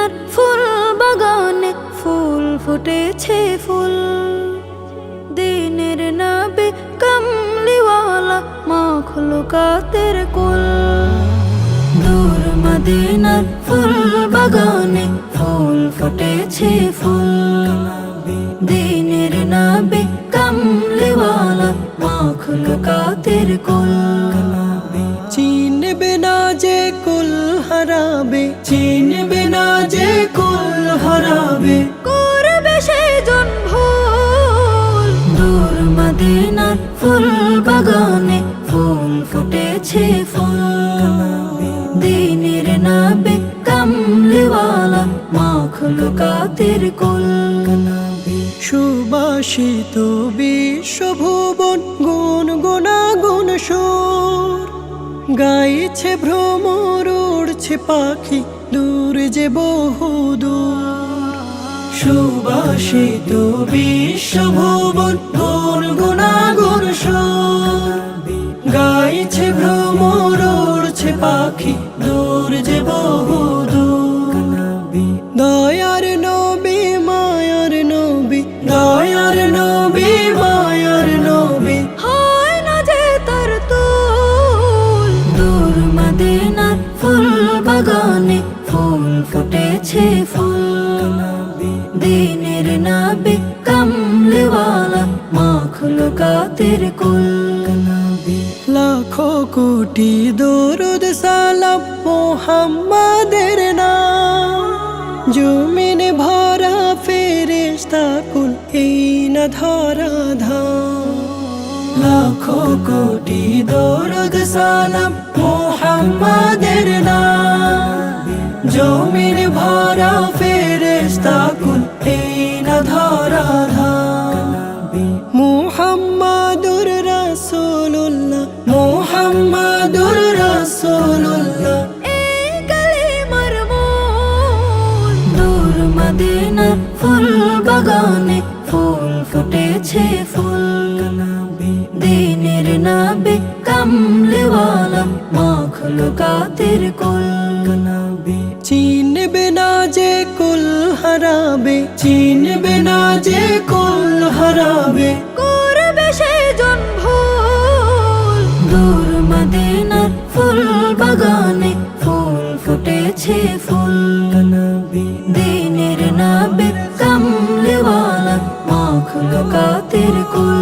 মদিনার ফুল বাগানে ফুল ফুটেছে ফুল। দিনের নবী কামলিওয়ালা মাখলুকাতের কুল। দূর মদিনার ফুল বাগানে ফুল ফুটেছে ফুল। দিনের নবী কামলিওয়ালা মাখলুকাতের কুল। চিনবে না যে কুল হারাবে, চিনবে না যে কুল হারাবে, করবে সেজন ভুল। দূর মদিনার ফুল বাগানে ফুল ফুটেছে ফুল। দিনের নবী কামলিওয়ালা মাখলুকাতের কুল। সুবাসিত বিশ্বভুবন গুনগুনাগুন সুর গাইছে ভ্রমর, উড়ছে পাখি দূর যে বহুদূর। সুবাসিত বিশ্বভুবন গুনগুনাগুন সুর গাইছে ভ্রমর, উড়ছে পাখি দূর যে বহুদূর। দয়ার নবী মায়ার নবী, দয়ার নবী মায়ার নবী, হয় না যে তার তুল। দূর মদিনার ফুল বাগানে ফুল ফুটেছে ফুল। দিনের নবী কামলিওয়ালা মাখলুকাতের কুল। লাখো কোটি দরুদ সালাম মুহাম্মাদের নাম। জমিন ভরা ফেরেশতা কুল এই না ধরা ধাম। লাখো কোটি দরুদ সালাম মুহাম্মাদের নাম। জমিন ভরা ফেরেশতা কুল এই না ধরা ধাম। মুহাম্মাদুর রাসূলুল্লাহ, মুহাম্মাদুর রাসূলুল্লাহ, এই কালিমার মূল। দূর মদিনার ফুল বাগানে ফুল ফুটেছে ফুল। দিনের নবী কামলিওয়ালা মাখলুকাতের কুল। চিনবে না যে কুল হারাবে, চিনবে না যে কুল হারাবে, করবে সেজন ভুল। দূর মদিনার ফুল বাগানে ফুল ফুটেছে ফুল। দিনের নবী কামলিওয়ালা মাখলুকাতের কুল।